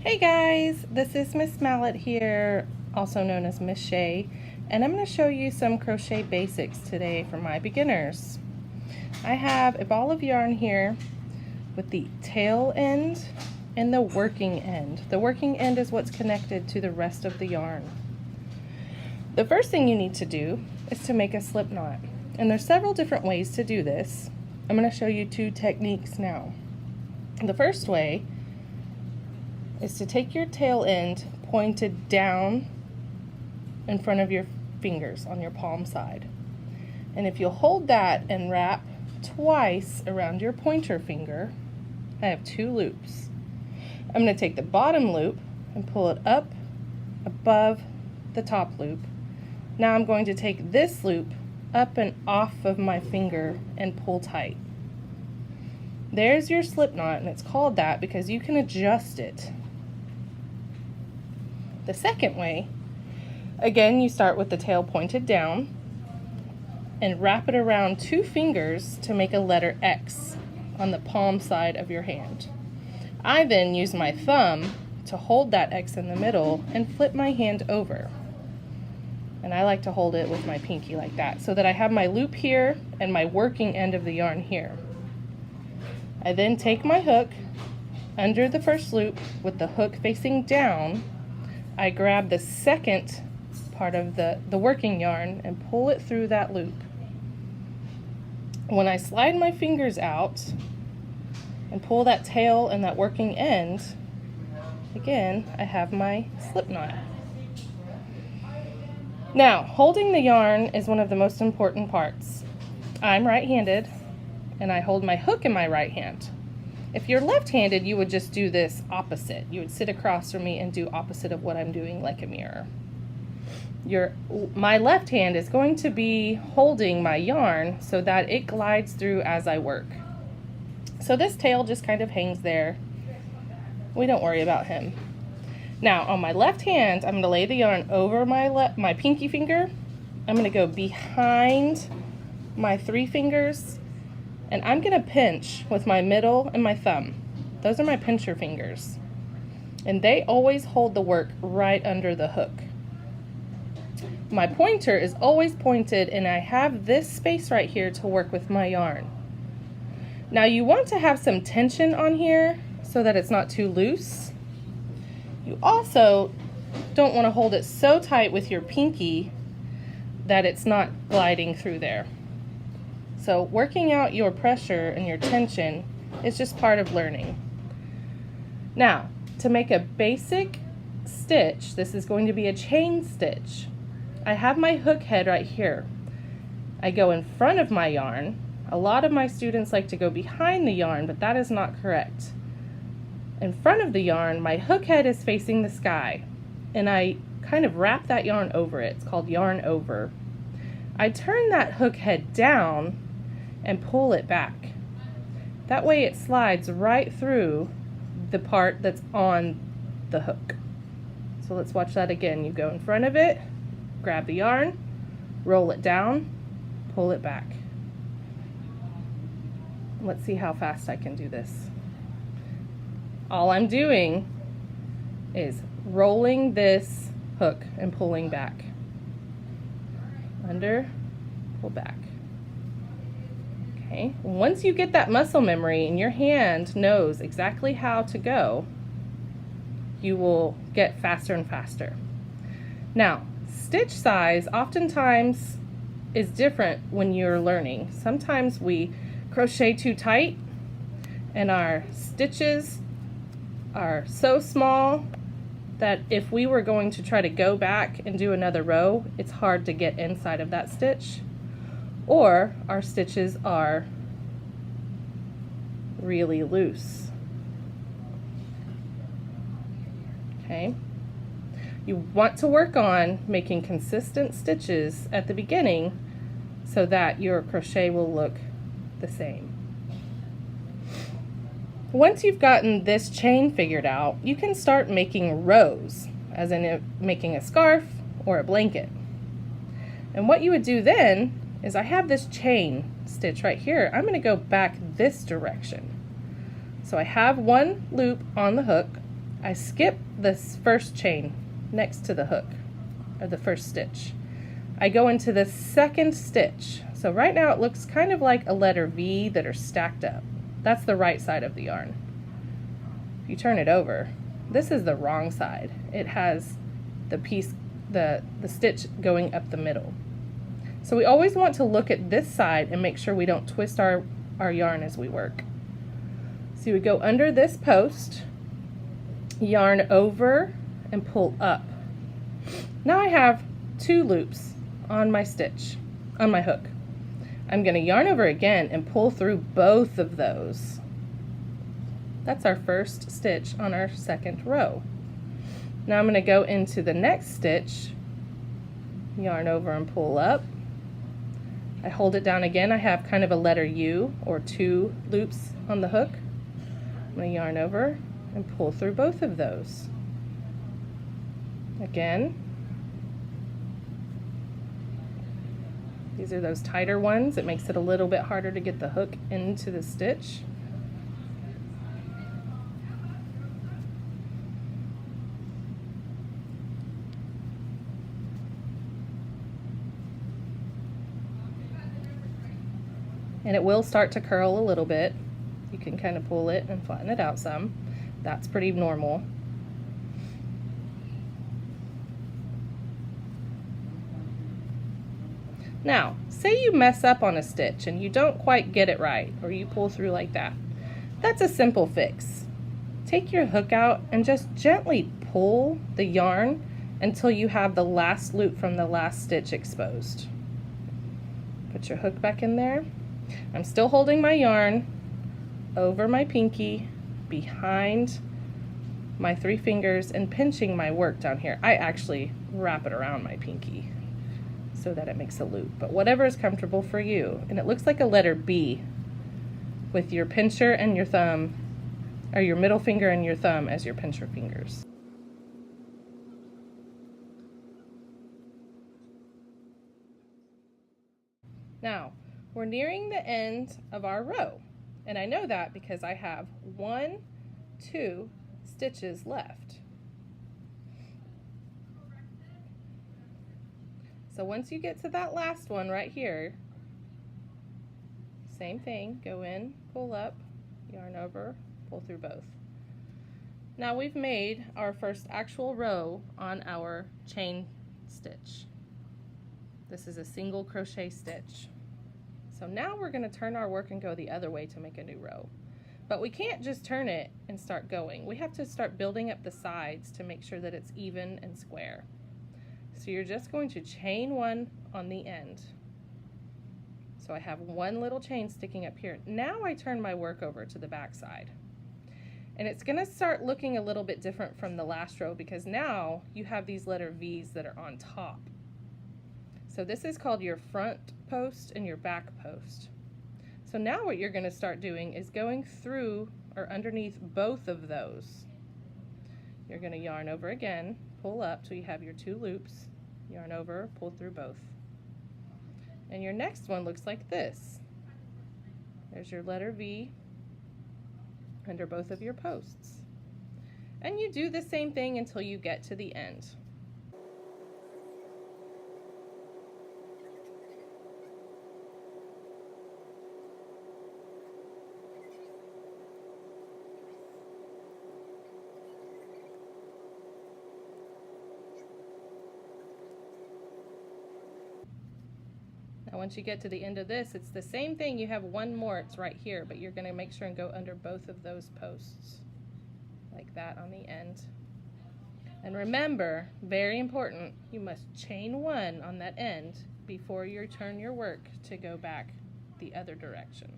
Hey guys, this is Miss Mallet here, also known as Miss Shay, and I'm going to show you some crochet basics today for my beginners. I have a ball of yarn here with the tail end and the working end. The working end is what's connected to the rest of the yarn. The first thing you need to do is to make a slip knot, and there's several different ways to do this. I'm going to show you two techniques now. The first way is to take your tail end pointed down in front of your fingers on your palm side. And if you'll hold that and wrap twice around your pointer finger, I have two loops. I'm going to take the bottom loop and pull it up above the top loop. Now I'm going to take this loop up and off of my finger and pull tight. There's your slip knot, and it's called that because you can adjust it. The second way, again, you start with the tail pointed down and wrap it around two fingers to make a letter X on the palm side of your hand. I then use my thumb to hold that X in the middle and flip my hand over. And I like to hold it with my pinky like that so that I have my loop here and my working end of the yarn here. I then take my hook under the first loop with the hook facing down. I grab the second part of the working yarn and pull it through that loop. When I slide my fingers out and pull that tail and that working end, again, I have my slip knot. Now, holding the yarn is one of the most important parts. I'm right-handed, and I hold my hook in my right hand. If you're left-handed, you would just do this opposite. You would sit across from me and do opposite of what I'm doing, like a mirror. My left hand is going to be holding my yarn so that it glides through as I work. So this tail just kind of hangs there. We don't worry about him. Now, on my left hand, I'm going to lay the yarn over my pinky finger. I'm going to go behind my three fingers, and I'm going to pinch with my middle and my thumb. Those are my pincher fingers. And they always hold the work right under the hook. My pointer is always pointed, and I have this space right here to work with my yarn. Now you want to have some tension on here so that it's not too loose. You also don't want to hold it so tight with your pinky that it's not gliding through there. So working out your pressure and your tension is just part of learning. Now, to make a basic stitch, this is going to be a chain stitch. I have my hook head right here. I go in front of my yarn. A lot of my students like to go behind the yarn, but that is not correct. In front of the yarn, my hook head is facing the sky, and I kind of wrap that yarn over it. It's called yarn over. I turn that hook head down and pull it back. That way it slides right through the part that's on the hook. So let's watch that again. You go in front of it, grab the yarn, roll it down, pull it back. Let's see how fast I can do this. All I'm doing is rolling this hook and pulling back. Under, pull back. Okay. Once you get that muscle memory and your hand knows exactly how to go, you will get faster and faster. Now, stitch size oftentimes is different when you're learning. Sometimes we crochet too tight and our stitches are so small that if we were going to try to go back and do another row, it's hard to get inside of that stitch. Or our stitches are really loose. Okay. You want to work on making consistent stitches at the beginning so that your crochet will look the same. Once you've gotten this chain figured out, you can start making rows, as in making a scarf or a blanket. And what you would do then is I have this chain stitch right here. I'm going to go back this direction. So I have one loop on the hook. I skip this first chain next to the hook, or the first stitch. I go into the second stitch. So right now it looks kind of like a letter V that are stacked up. That's the right side of the yarn. If you turn it over, this is the wrong side. It has the piece, the stitch going up the middle. So we always want to look at this side and make sure we don't twist our yarn as we work. So you would go under this post, yarn over, and pull up. Now I have 2 loops on my stitch, on my hook. I'm going to yarn over again and pull through both of those. That's our first stitch on our second row. Now I'm going to go into the next stitch, yarn over and pull up. I hold it down again. I have kind of a letter U, or 2 loops on the hook. I'm going to yarn over and pull through both of those. Again. These are those tighter ones. It makes it a little bit harder to get the hook into the stitch. And it will start to curl a little bit. You can kind of pull it and flatten it out some. That's pretty normal. Now, say you mess up on a stitch and you don't quite get it right, or you pull through like that. That's a simple fix. Take your hook out and just gently pull the yarn until you have the last loop from the last stitch exposed. Put your hook back in there. I'm still holding my yarn over my pinky, behind my 3 fingers, and pinching my work down here. I actually wrap it around my pinky so that it makes a loop, but whatever is comfortable for you. And it looks like a letter B with your pincher and your thumb, or your middle finger and your thumb as your pincher fingers. Now, we're nearing the end of our row, and I know that because I have 1, 2 stitches left. So once you get to that last one right here, same thing, go in, pull up, yarn over, pull through both. Now we've made our first actual row on our chain stitch. This is a single crochet stitch. So now we're going to turn our work and go the other way to make a new row. But we can't just turn it and start going. We have to start building up the sides to make sure that it's even and square. So you're just going to chain 1 on the end. So I have 1 little chain sticking up here. Now I turn my work over to the back side. And it's going to start looking a little bit different from the last row because now you have these letter V's that are on top. So this is called your front post and your back post. So now what you're going to start doing is going through or underneath both of those. You're going to yarn over again, pull up till you have your 2 loops, yarn over, pull through both. And your next one looks like this. There's your letter V under both of your posts. And you do the same thing until you get to the end. Now once you get to the end of this, it's the same thing. You have 1 more, it's right here, but you're going to make sure and go under both of those posts like that on the end. And remember, very important, you must chain 1 on that end before you turn your work to go back the other direction.